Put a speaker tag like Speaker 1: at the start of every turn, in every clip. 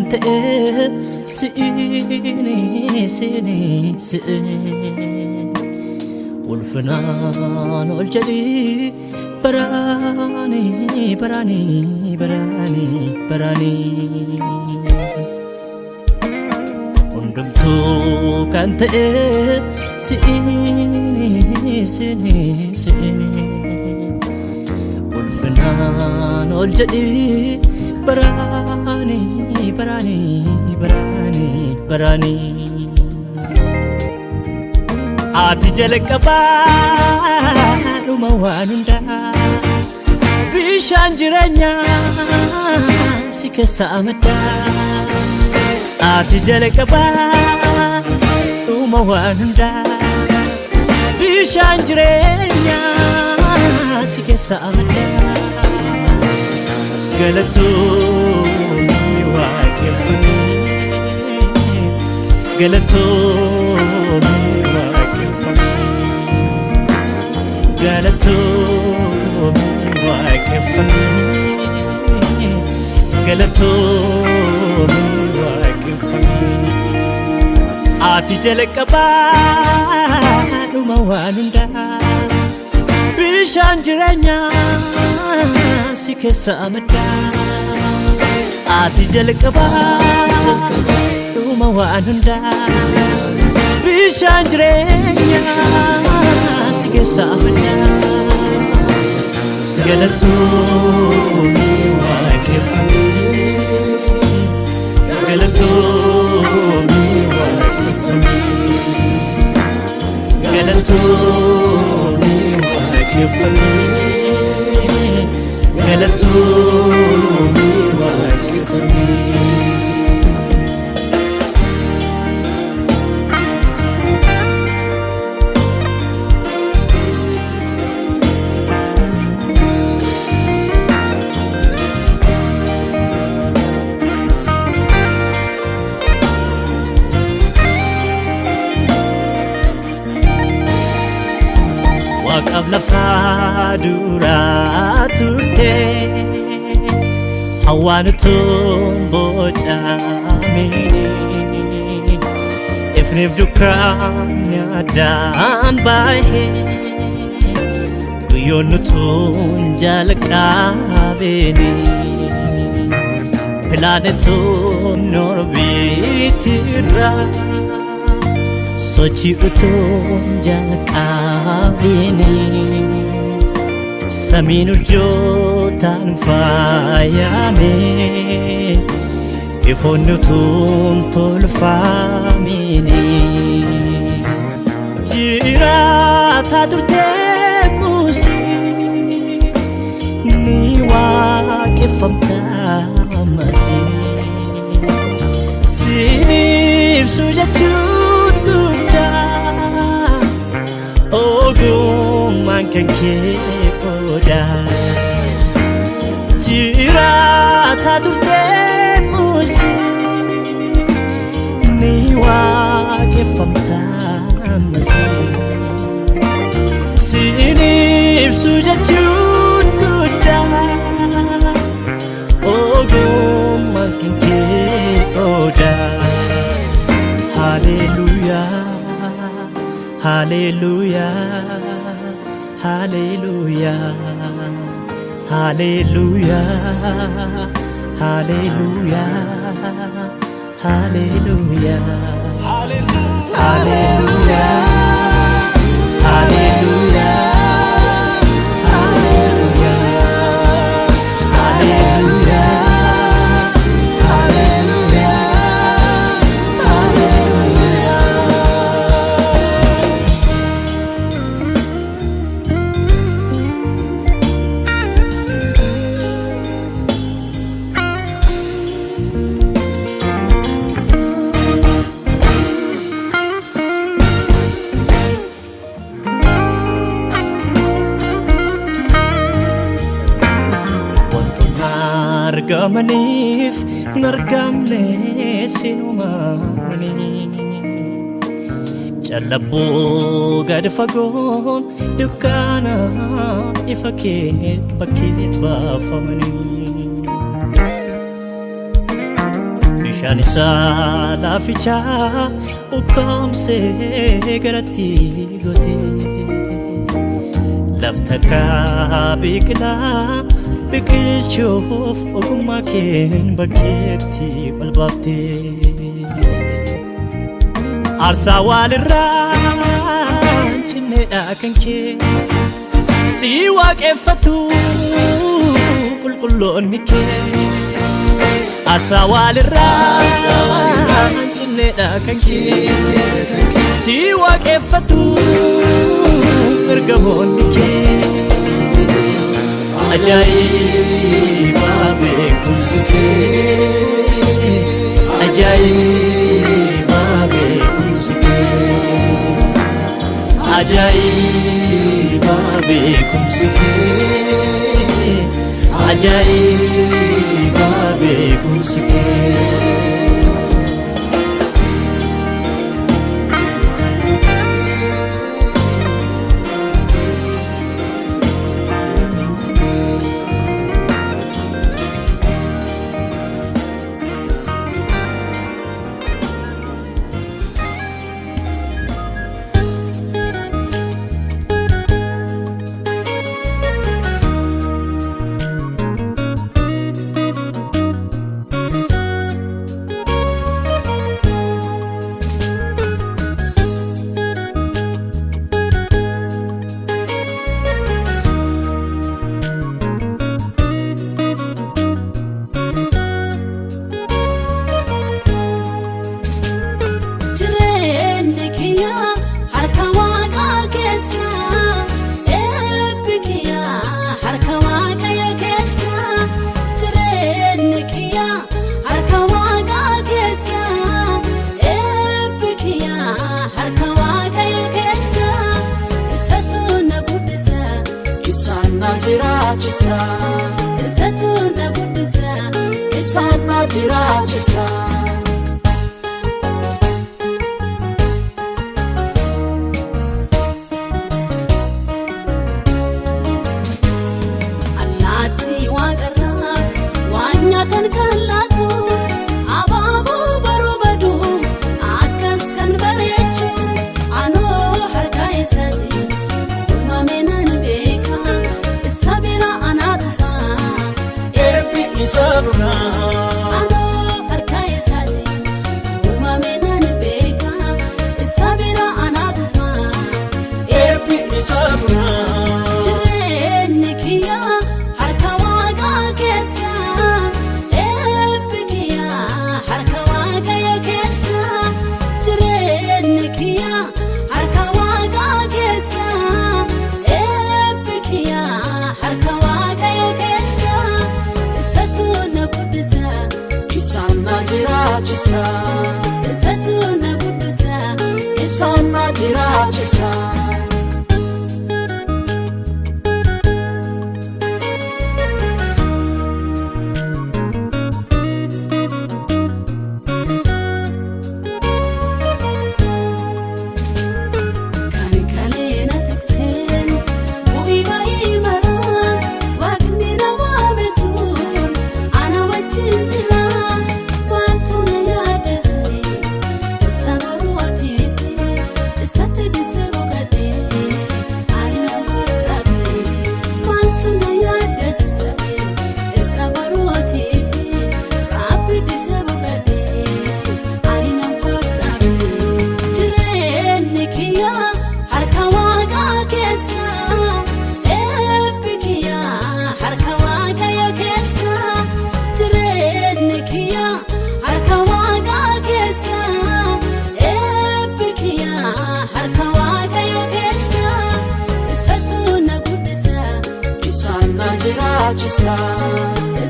Speaker 1: kante sini ulfanan oljadi barani undumtu kante sini ulfanan oljadi barani ati jalqaba dhuma waan hundaa bishaan jireenya si keessa amaddaa ati jalqaba dhuma waan hundaa bishaan jireenya si keessa amaddaa galatoomii waaqeffamee galatoomii galatoomii waaqeffamee ati jalqaba dhuma waan hundaa bishaan jireenya si keessa amaddaa ati jalqaba dhuma waan hundaa bishaan jireenya si keessa amaddaa galatoomii waaqeffamee galatoomii waaqeffamee galatoomii waaqeffamee galatoomii waaqeffamee qabla faadura turte hawaantu bocamini ifnif dukkaana daan baahe guyyoonnutu jalqabeni pilaanetu norbitira sochi'utu jalqabeni samiin urjootaan faayame ifoonnutu tolfamini jiraata turtee muusi ni waaqeffamta ammasi sinibsu jechuun guddaa ogummaan kan kee qooda jiraata turtee muusi ni waaqeffamta ammasi sinibsu jechuun guddaa ogummaan kan kee qooda hallelujah hallelujah hallelujah hallelujah hallelujah hallelujah hallelujah hallelujah argamanif nargamne sinumani jalabbo gad fagoon dukkana ifakeet bakkeet baafamani bishaan isaa laafichaa ukkaamsee garatti gootee lafta kaa biqilaa biqilchuuf ogummaa keen bakkeetti ol baaftee aarsaa walirraan cinneedha kan kee si waaqeffatu qulqulloonni kee aarsaa walirraan cinneedha kan kee si waaqeffatu ergamoonni kee ajaa'iba beekumsi kee ajaa'iba beekumsi kee ajaa'iba beekumsi kee ajaa'iba beekumsi kee
Speaker 2: Zatuna buddisa isana jirachisa Allati waqarra wanyatan kallatu ababu barubadu akkas kan bareechu ano harka isati umamenan beeka sabira anatufa sabra ano harka isati umamenan beeka sabira anatufa sabra jireenni kiyya harka waaqa keessa kiyya harka waaqayyo keessa jireenni kiyya harka waaqa keessa kiyya harka waaqayyo keessa satuna buddisa isana jirachisa satuna buddisa isana jirachisa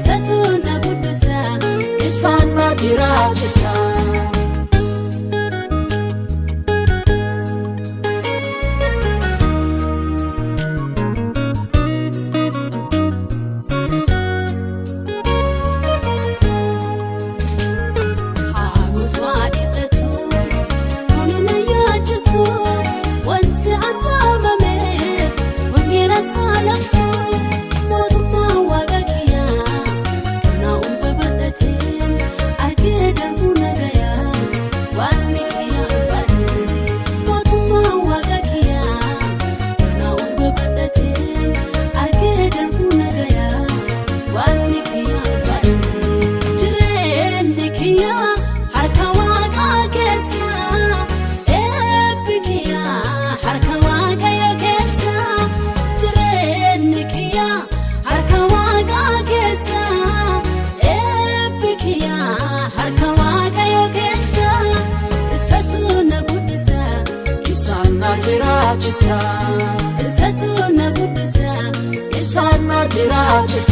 Speaker 2: Zatuna buddisa isana jirachisa Motumma waga kiya
Speaker 1: jiraachisa
Speaker 2: Isatu na guddisa
Speaker 1: isaan na jiraachisa